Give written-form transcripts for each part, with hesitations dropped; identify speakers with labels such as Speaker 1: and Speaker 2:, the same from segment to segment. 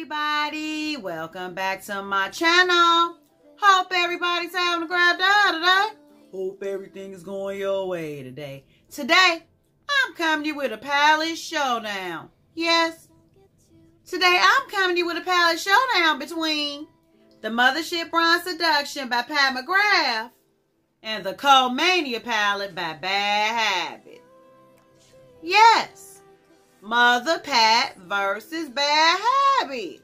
Speaker 1: everybody, welcome back to my channel. Hope everybody's having a great day today. Hope everything is going your way today. Today, I'm coming to you with a palette showdown. Yes, today I'm coming to you with a palette showdown between the Mothership Bronze Seduction by Pat McGrath and the Cold Mania palette by Bad Habit. Yes. Mother Pat versus Bad Habit.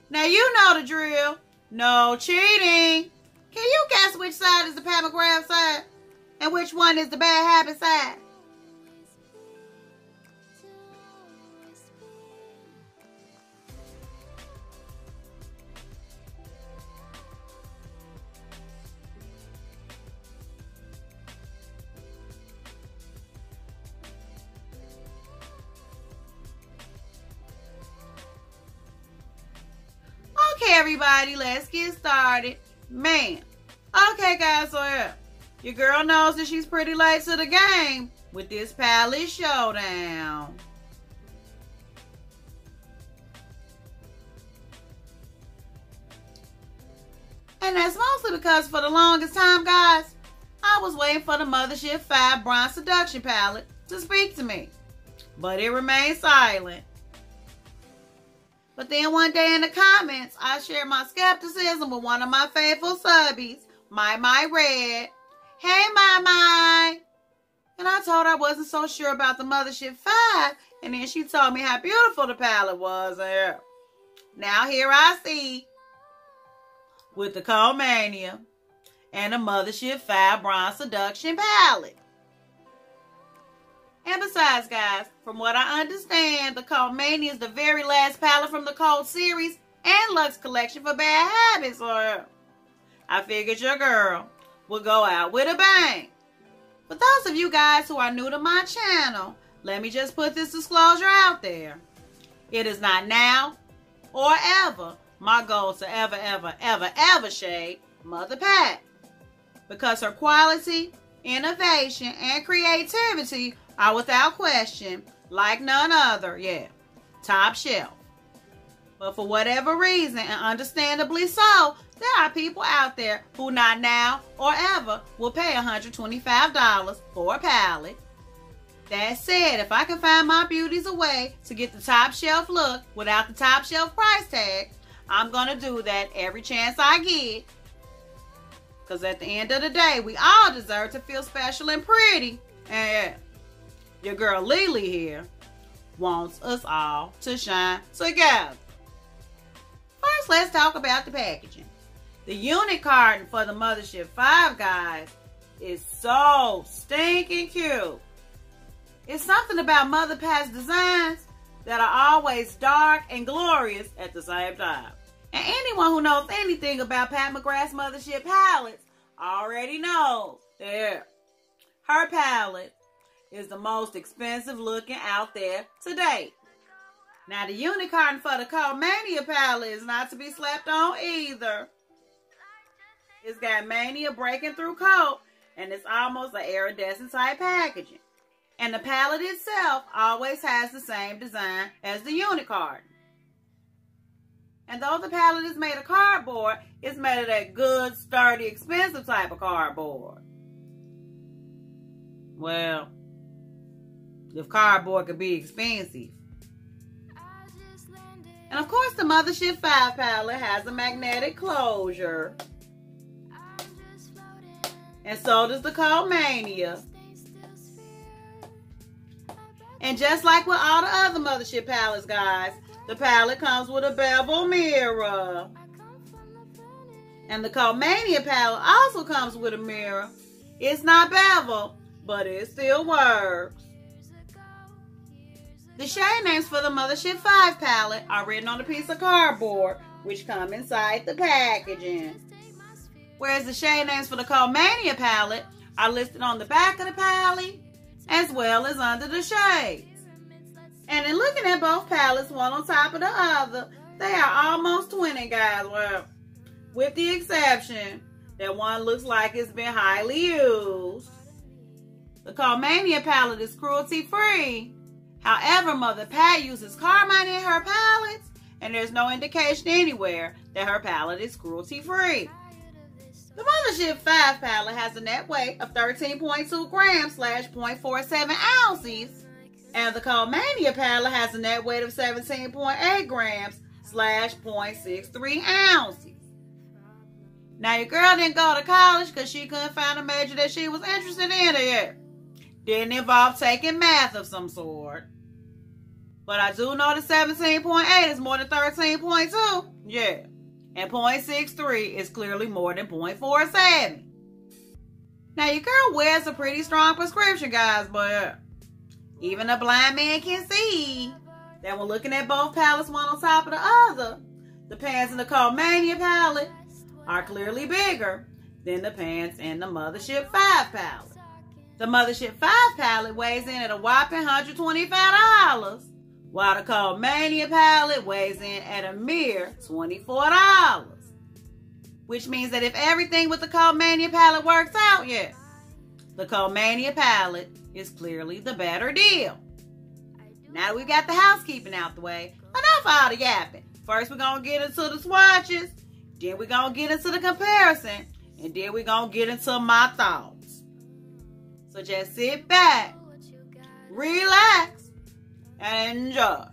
Speaker 1: Now you know the drill. No cheating. Can you guess which side is the Pat McGrath side? And which one is the Bad Habit side? Okay, everybody, let's get started. Man. Okay, guys, so yeah. Your girl knows that she's pretty late to the game with this palette showdown. And that's mostly because for the longest time, guys, I was waiting for the Mothership 5 Bronze Seduction palette to speak to me. But it remained silent. But then one day in the comments, I shared my skepticism with one of my faithful subbies, My Red. Hey, My. And I told her I wasn't so sure about the Mothership 5. And then she told me how beautiful the palette was. Now here I see with the Cold Mania and the Mothership 5 Bronze Seduction palette. And besides, guys, from what I understand, the Cold Mania is the very last palette from the Cold series and Luxe collection for Bad Habits. So I figured your girl would go out with a bang. For those of you guys who are new to my channel, let me just put this disclosure out there. It is not now or ever my goal to ever shade Mother Pat. Because her quality, innovation, and creativity are without question, like none other, top shelf. But for whatever reason, and understandably so, there are people out there who not now or ever will pay $125 for a palette. That said, if I can find my beauties a way to get the top shelf look without the top shelf price tag, I'm going to do that every chance I get. Because at the end of the day, we all deserve to feel special and pretty. And your girl Lily here wants us all to shine together. First, let's talk about the packaging. The unit carton for the Mothership 5, guys, is so stinking cute. It's something about Mother Pat's designs that are always dark and glorious at the same time. And anyone who knows anything about Pat McGrath's Mothership palettes already knows that her palette is the most expensive looking out there to date. Now the unit carton for the Cold Mania palette is not to be slept on either. It's got Mania breaking through coat and it's almost an iridescent type packaging. And the palette itself always has the same design as the unit carton. And though the palette is made of cardboard, it's made of that good, sturdy, expensive type of cardboard. Well, if cardboard could be expensive. And of course the Mothership 5 palette has a magnetic closure. And so does the Cold Mania. And just like with all the other Mothership palettes, guys, the palette comes with a bevel mirror. And the Cold Mania palette also comes with a mirror. It's not bevel, but it still works. The shade names for the Mothership 5 palette are written on a piece of cardboard, which come inside the packaging. Whereas the shade names for the Cold Mania palette are listed on the back of the palette, as well as under the shades. And in looking at both palettes, one on top of the other, they are almost 20, guys. Well, with the exception that one looks like it's been highly used. The Cold Mania palette is cruelty-free. However, Mother Pat uses carmine in her palettes, and there's no indication anywhere that her palette is cruelty-free. The Mothership 5 palette has a net weight of 13.2 grams / 0.47 ounces, and the Mania palette has a net weight of 17.8 grams / 0.63 ounces. Now, your girl didn't go to college because she couldn't find a major that she was interested in yet. Didn't involve taking math of some sort. But I do know that 17.8 is more than 13.2. Yeah. And 0.63 is clearly more than 0.47. Now, your girl wears a pretty strong prescription, guys, but even a blind man can see that when looking at both palettes one on top of the other, the pants in the Mania palette are clearly bigger than the pants in the Mothership 5 palette. The Mothership 5 palette weighs in at a whopping $125, while the Mania palette weighs in at a mere $24. Which means that if everything with the Mania palette works out, yes, the Mania palette is clearly the better deal. Now that we've got the housekeeping out the way, enough all the yapping. First, we're going to get into the swatches, then we're going to get into the comparison, and then we're going to get into my thoughts. So just sit back, relax, and enjoy.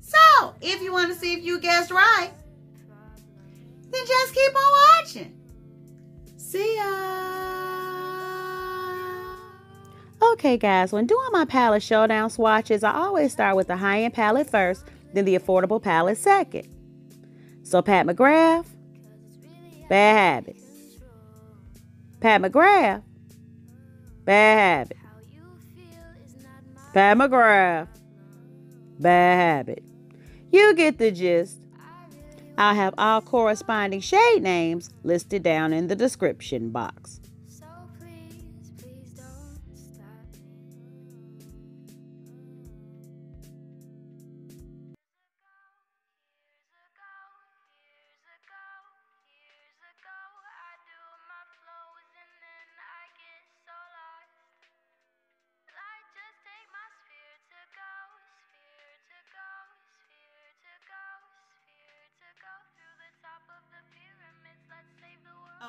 Speaker 1: So, if you want to see if you guessed right, then just keep on watching. See ya. Okay, guys, when doing my palette showdown swatches, I always start with the high-end palette first, then the affordable palette second. So, Pat McGrath, Bad Habit. Pat McGrath, Bad Habit. Pat McGrath, Bad Habit. You get the gist. I'll have all corresponding shade names listed down in the description box.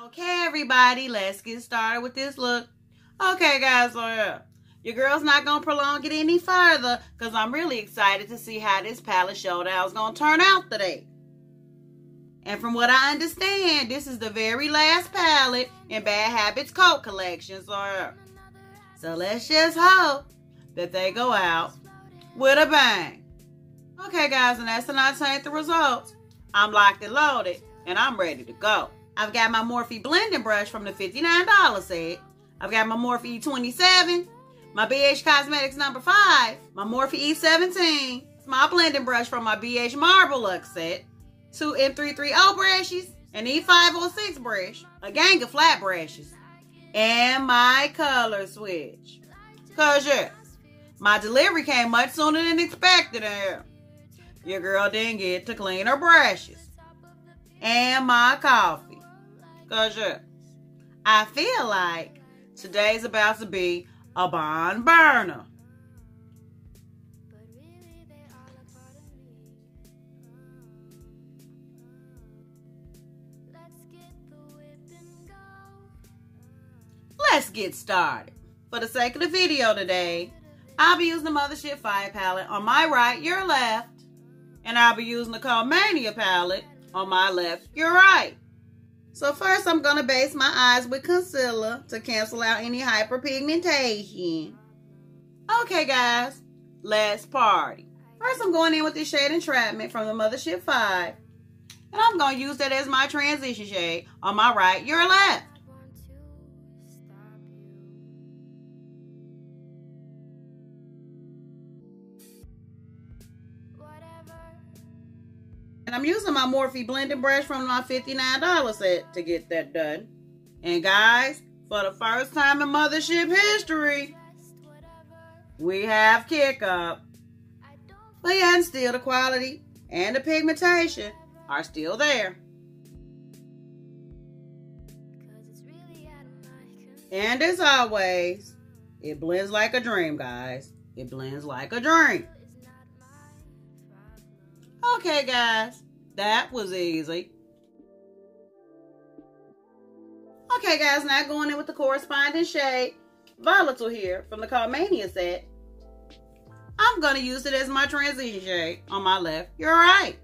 Speaker 1: Okay, everybody, let's get started with this look. Okay, guys, so yeah, your girl's not going to prolong it any further because I'm really excited to see how this palette showdown is going to turn out today. And from what I understand, this is the very last palette in Bad Habit's coat collection. So let's just hope that they go out with a bang. Okay, guys, and that's not saying the results. I'm locked and loaded, and I'm ready to go. I've got my Morphe blending brush from the $59 set. I've got my Morphe E27, my BH Cosmetics number 5, my Morphe E17, small blending brush from my BH Marble Luxe set, 2 M330 brushes, an E506 brush, a gang of flat brushes, and my color switch. Cause yeah, my delivery came much sooner than expected. Your girl didn't get to clean her brushes. And my coffee. Cause yeah, I feel like today's about to be a barn burner. Let's get started. For the sake of the video today, I'll be using the Mothership 5 palette on my right, your left. And I'll be using the Mania palette on my left, your right. So first, I'm going to base my eyes with concealer to cancel out any hyperpigmentation. Okay, guys, let's party. First, I'm going in with this shade Entrapment from the Mothership 5. And I'm going to use that as my transition shade on my right, your left. And I'm using my Morphe blending brush from my $59 set to get that done. And guys, for the first time in Mothership history, we have kick up. But yeah, and still the quality and the pigmentation are still there. And as always, it blends like a dream, guys. It blends like a dream. Okay, guys, that was easy. Okay, guys, now going in with the corresponding shade, Volatile here from the called Mania set. I'm going to use it as my transition shade on my left. You're right.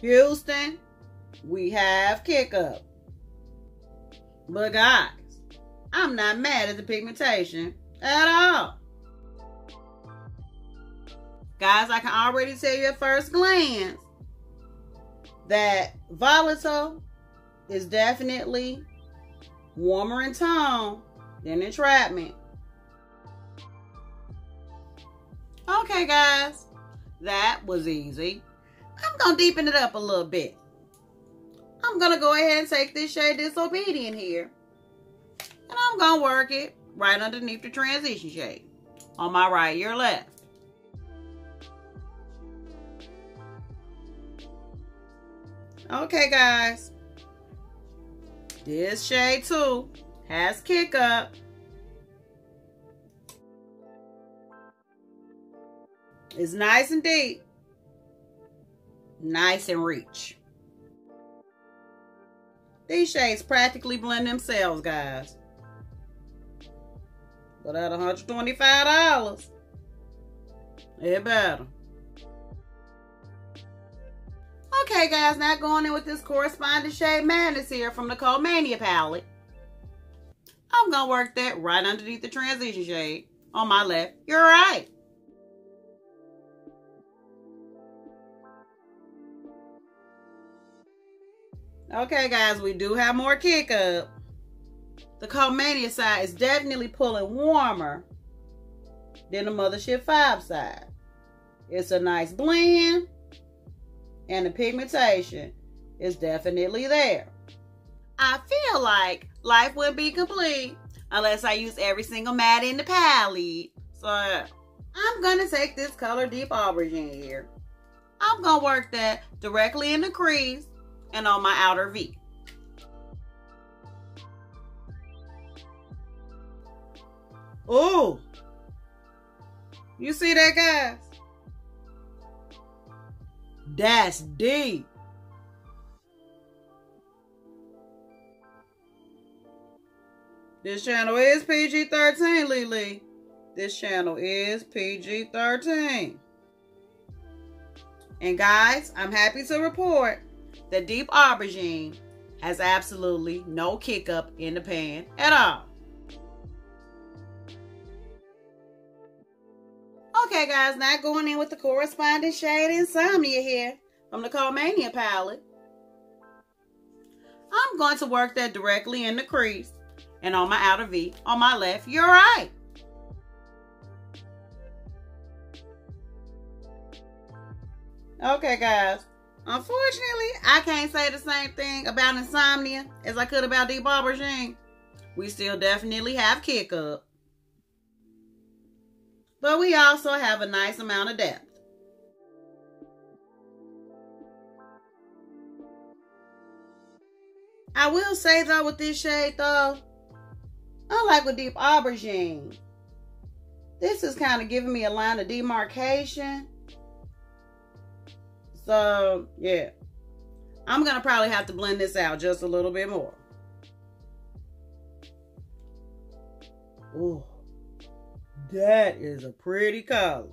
Speaker 1: Houston, we have kick up. But guys, I'm not mad at the pigmentation at all. Guys, I can already tell you at first glance that Volatile is definitely warmer in tone than Entrapment. Okay, guys, that was easy. I'm going to deepen it up a little bit. I'm going to go ahead and take this shade Disobedient here, and I'm going to work it right underneath the transition shade on my right, your left. Okay, guys, this shade too has kick up. It's nice and deep, nice and rich. These shades practically blend themselves, guys. But at $125, it better. Okay, guys, now going in with this corresponding shade Madness here from the Cold Mania palette. I'm going to work that right underneath the transition shade on my left. You're right. Okay, guys, we do have more kick up. The Cold Mania side is definitely pulling warmer than the Mothership 5 side. It's a nice blend, and the pigmentation is definitely there. I feel like life would be complete unless I use every single matte in the palette. So I'm going to take this color Deep Aubergine here. I'm going to work that directly in the crease and on my outer V. Ooh, you see that, guys? That's deep. This channel is PG-13, Lily. This channel is PG-13. And guys, I'm happy to report that Deep Aubergine has absolutely no kick up in the pan at all. Okay, guys, now going in with the corresponding shade Insomnia here from the Cold Mania palette. I'm going to work that directly in the crease and on my outer V on my left. You're right. Okay, guys. Unfortunately, I can't say the same thing about Insomnia as I could about Deep Aubergine. We still definitely have kick up. But we also have a nice amount of depth. I will say though with this shade though, unlike with Deep Aubergine, this is kind of giving me a line of demarcation. So yeah, I'm going to probably have to blend this out just a little bit more. Ooh. That is a pretty color.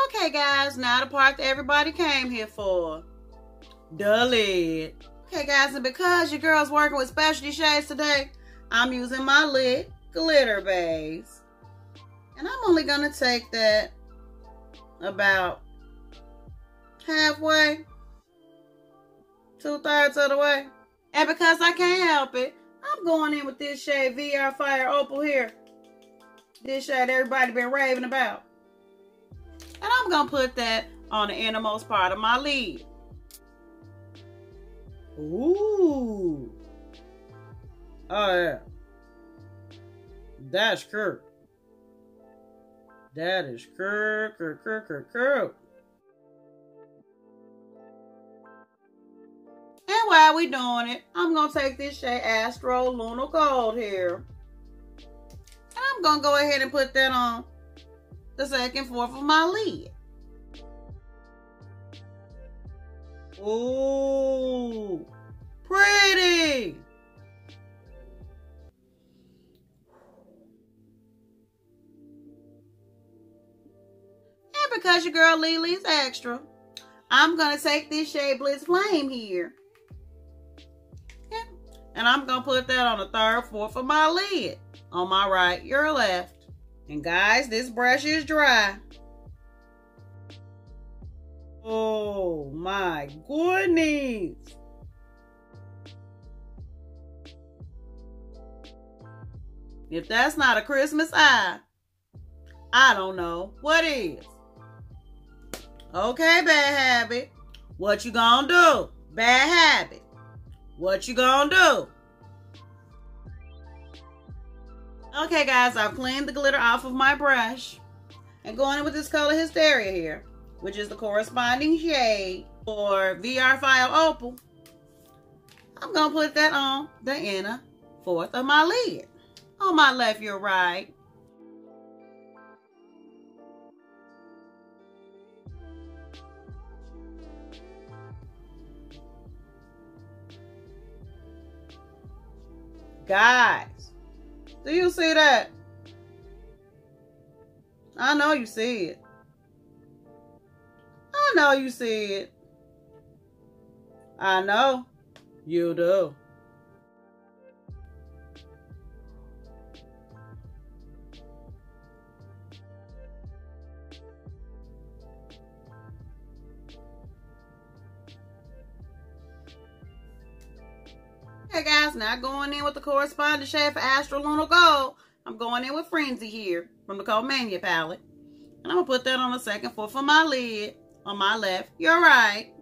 Speaker 1: Okay, guys, now the part that everybody came here for. The lid. Okay, guys, and because your girl's working with specialty shades today, I'm using my lid glitter base. And I'm only going to take that about halfway, 2/3 of the way. And because I can't help it, I'm going in with this shade VR Fire Opal here. This shade everybody been raving about. And I'm going to put that on the innermost part of my lid. Ooh. Oh, yeah. That's cool. That is cool. And while we doing it, I'm going to take this shade Astral Lunar Gold here. And I'm going to go ahead and put that on the second fourth of my lid. Ooh, pretty. And because your girl Lily's extra, I'm going to take this shade Blitz Flame here. Yeah. And I'm going to put that on the third, fourth of my lid. On my right, your left. And guys, this brush is dry. Oh my goodness. If that's not a Christmas eye, I don't know what is. Okay, bad habit. What you gonna do? Bad habit. What you gonna do? Okay, guys, I've cleaned the glitter off of my brush. And going in with this color Hysteria here, which is the corresponding shade for VR Fire Opal. I'm gonna put that on the inner fourth of my lid. On my left, your right. Guys, do you see that? I know you see it. I know you see it. I know you do. Okay, guys, now going in with the corresponding shade for Astral Lunar Gold. I'm going in with Frenzy here from the Mania palette. And I'm going to put that on the second fourth of my lid. On my left, your right.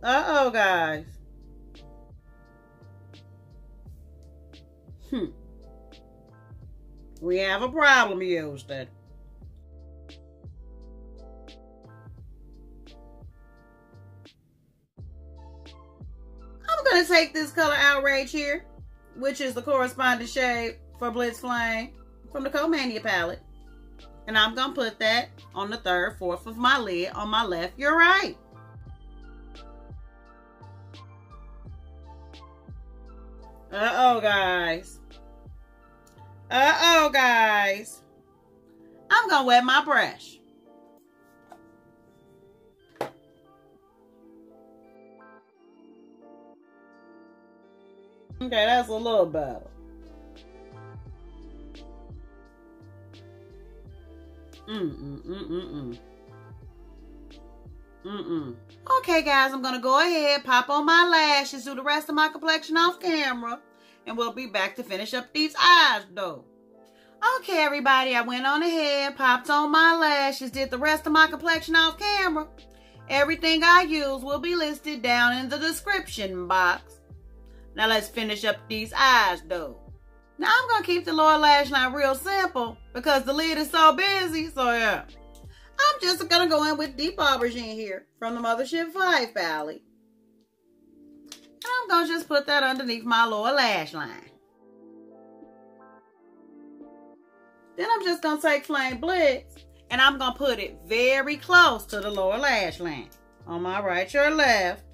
Speaker 1: Uh-oh, guys. We have a problem, Houston. I'm going to take this color Outrage here, which is the corresponding shade for Blitz Flame from the Mania palette. And I'm going to put that on the third, fourth of my lid on my left, your right. Uh-oh, guys. Uh-oh, guys. I'm going to wet my brush. Okay, that's a little better. Okay, guys, I'm going to go ahead, pop on my lashes, do the rest of my complexion off camera, and we'll be back to finish up these eyes, though. Okay, everybody, I went on ahead, popped on my lashes, did the rest of my complexion off camera. Everything I use will be listed down in the description box. Now let's finish up these eyes, though. Now I'm going to keep the lower lash line real simple because the lid is so busy, so yeah. I'm just going to go in with Deep Aubergine here from the Mothership 5 palette. And I'm going to just put that underneath my lower lash line. Then I'm just going to take Flame Blitz and I'm going to put it very close to the lower lash line. On my right, your left.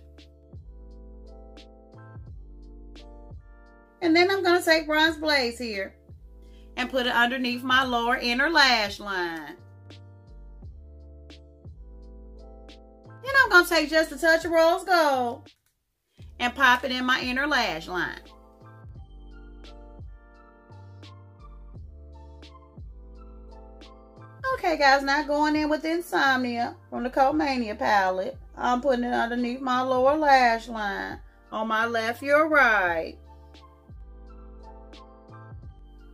Speaker 1: And then I'm going to take Bronze Blaze here and put it underneath my lower inner lash line. Then I'm going to take just a touch of Rose Gold and pop it in my inner lash line. Okay, guys, now going in with Insomnia from the Mania palette. I'm putting it underneath my lower lash line. On my left, your right.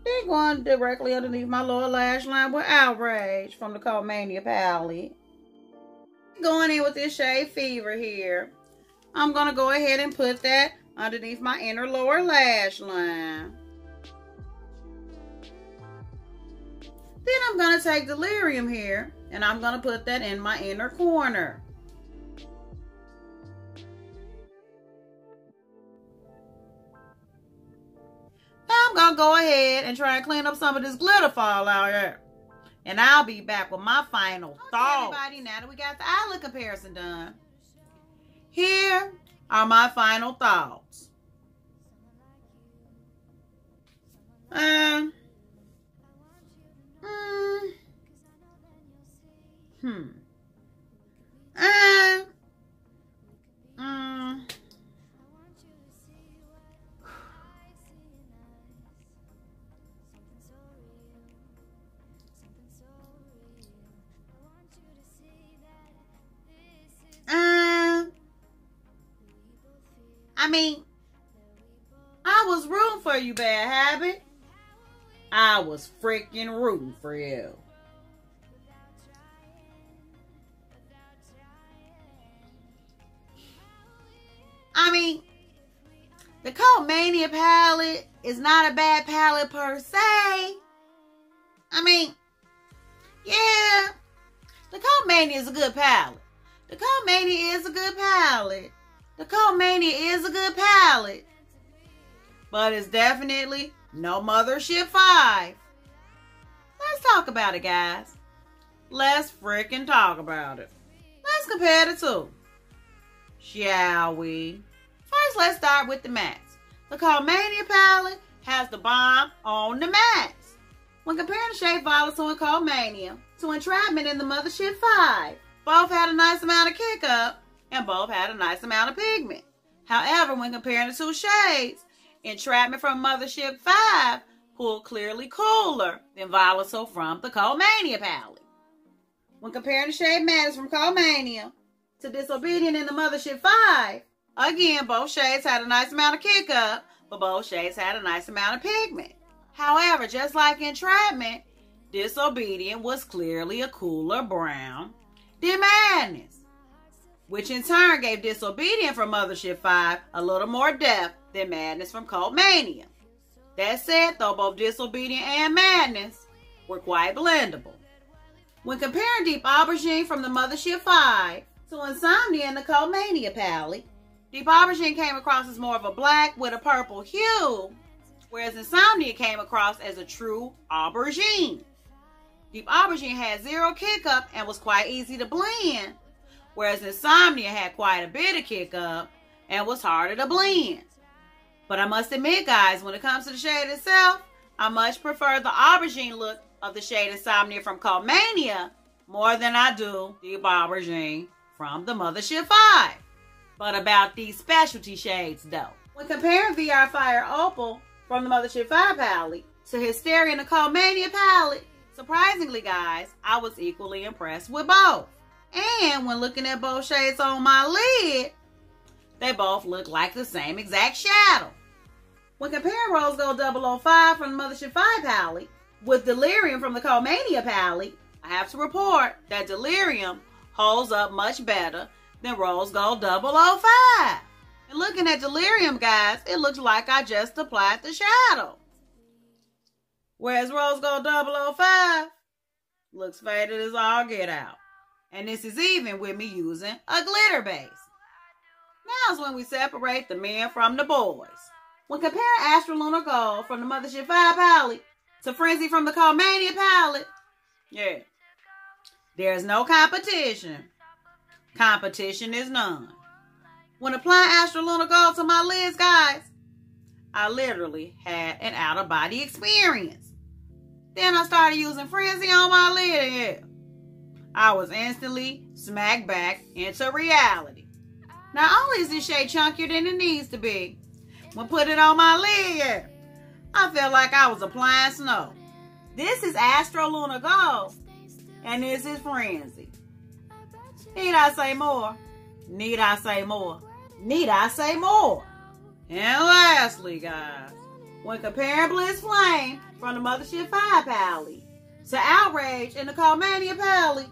Speaker 1: Then going directly underneath my lower lash line with Outrage from the Mania palette. Going in with this shade Fever here. I'm going to go ahead and put that underneath my inner lower lash line. I'm going to take Delirium here, and I'm going to put that in my inner corner. Now I'm going to go ahead and try and clean up some of this glitter fallout here. And I'll be back with my final thoughts. Everybody, now that we got the eyelid comparison done, here are my final thoughts. I mean, I was rooting for you, Bad Habit. I was freaking rooting for you. I mean, the Cult Mania palette is not a bad palette per se. I mean, yeah, the Cult Mania is a good palette. The Cult Mania is a good palette. The Cult Mania is a good palette. But it's definitely no Mothership 5. Let's talk about it, guys. Let's freaking talk about it. Let's compare the two, shall we? First, let's start with the mattes. The Cult Mania palette has the bomb on the mattes. When comparing the shade Volatile and Cult Mania to Entrapment in the Mothership 5, both had a nice amount of kick up and both had a nice amount of pigment. However, when comparing the two shades, Entrapment from Mothership 5 pulled clearly cooler than Volatile from the Cult Mania palette. When comparing the shade Madness from Cult Mania to Disobedient in the Mothership 5, again, both shades had a nice amount of kick up, but both shades had a nice amount of pigment. However, just like Entrapment, Disobedient was clearly a cooler brown than Madness, which in turn gave Disobedient from Mothership 5 a little more depth than Madness from Cult Mania. That said, though, both Disobedient and Madness were quite blendable. When comparing Deep Aubergine from the Mothership 5 to Insomnia in the Cult Mania palette, Deep Aubergine came across as more of a black with a purple hue, whereas Insomnia came across as a true aubergine. Deep Aubergine had zero kick up and was quite easy to blend, whereas Insomnia had quite a bit of kick up and was harder to blend. But I must admit, guys, when it comes to the shade itself, I much prefer the aubergine look of the shade Insomnia from Cult Mania more than I do Deep Aubergine from the Mothership 5. But about these specialty shades, though. When comparing VR Fire Opal from the Mothership 5 palette to HYSTERIA in the Cult Mania palette, surprisingly, guys, I was equally impressed with both. And when looking at both shades on my lid, they both look like the same exact shadow. When comparing Rose Gold 005 from the Mothership 5 palette with Delirium from the Cult Mania palette, I have to report that Delirium holds up much better than Rose Gold 005. And looking at Delirium, guys, it looks like I just applied the shadow. Whereas Rose Gold 005 looks faded as all get out. And this is even with me using a glitter base. Now is when we separate the men from the boys. When comparing Astral Lunar Gold from the Mothership 5 palette to Frenzy from the Cult Mania palette, yeah, there's no competition. Competition is none. When applying Astral Lunar Gold to my lids, guys, I literally had an out-of-body experience. Then I started using Frenzy on my lid, and yeah, I was instantly smacked back into reality. Not only is this shade chunkier than it needs to be, when put it on my lid, yeah, I felt like I was applying snow. This is Astral Lunar Gold, and this is Frenzy. Need I say more? Need I say more? Need I say more? And lastly, guys, when comparing Blitz Flame from the Mothership 5 palette to Outrage in the Cult Mania palette,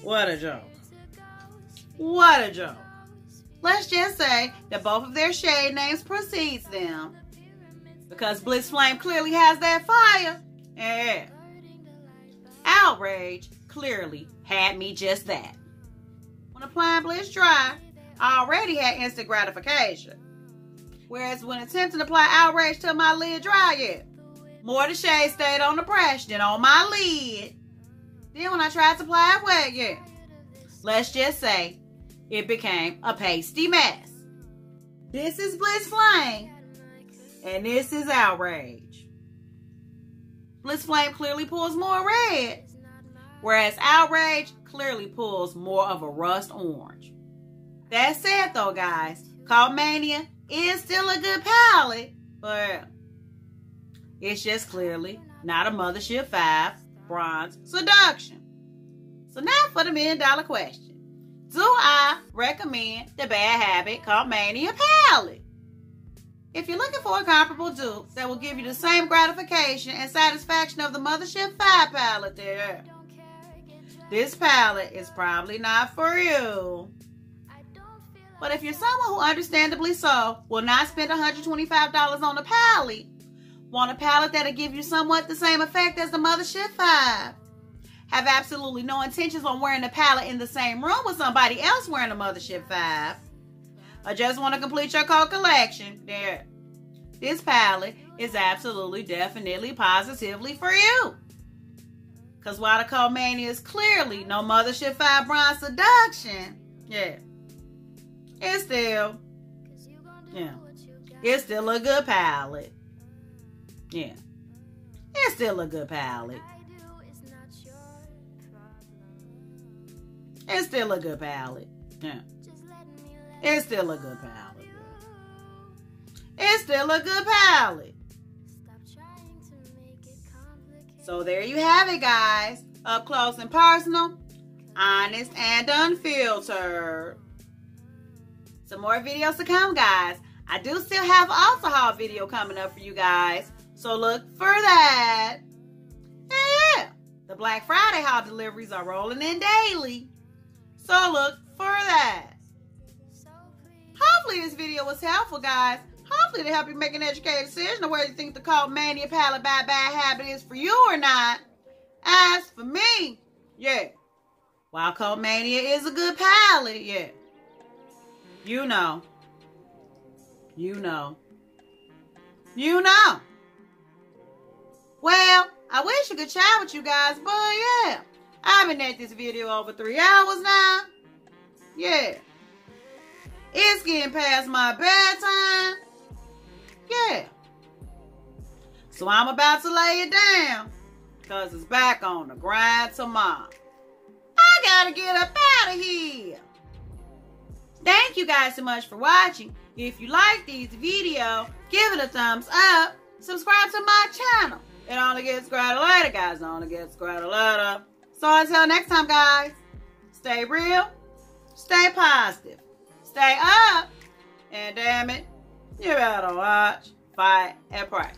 Speaker 1: what a joke. What a joke. let's just say that both of their shade names precedes them. Because Blitz Flame clearly has that fire. Yeah. Outrage clearly had me just that. When applying Blitz Dry, I already had instant gratification. Whereas when attempting to apply Outrage to my lid dry, more of the shade stayed on the brush than on my lid. Then when I tried to apply it wet, let's just say it became a pasty mess. This is Blitz Flame, and this is Outrage. Blitz Flame clearly pulls more red, whereas Outrage clearly pulls more of a rust orange. That said though, guys, called Mania is still a good palette, but it's just clearly not a Mothership 5 Bronze Seduction. So now for the $1 million question. Do I recommend the Bad Habit called Mania palette? If you're looking for a comparable dupe that will give you the same gratification and satisfaction of the Mothership 5 palette there, this palette is probably not for you. But if you're someone who understandably so will not spend $125 on a palette, want a palette that'll give you somewhat the same effect as the Mothership 5, have absolutely no intentions on wearing the palette in the same room with somebody else wearing a Mothership 5, or just want to complete your coat collection, there, this palette is absolutely, definitely, positively for you. Because while the coat Mania is clearly no Mothership 5 Bronze Seduction, it's still, it's still a good palette. It's still a good palette. It's still a good palette. It's still a good palette. It's still a good palette. So there you have it, guys. Up close and personal, honest and unfiltered. Some more videos to come, guys. I do still have an Ultra haul video coming up for you guys, so look for that. Yeah, the Black Friday haul deliveries are rolling in daily, so look for that. Hopefully this video was helpful, guys. Hopefully to help you make an educated decision of whether you think the called Mania palette by Bad Habit is for you or not. As for me, while called Mania is a good palette, you know. Well, I wish I could chat with you guys, but I've been at this video over 3 hours now. It's getting past my bedtime. So I'm about to lay it down, because it's back on the grind tomorrow. I gotta get up out of here. Thank you guys so much for watching. If you like these videos, give it a thumbs up. Subscribe to my channel. It only gets greater later, guys. It only gets greater later. So until next time, guys, stay real, stay positive, stay up, and damn it, you better watch, fight, and pray.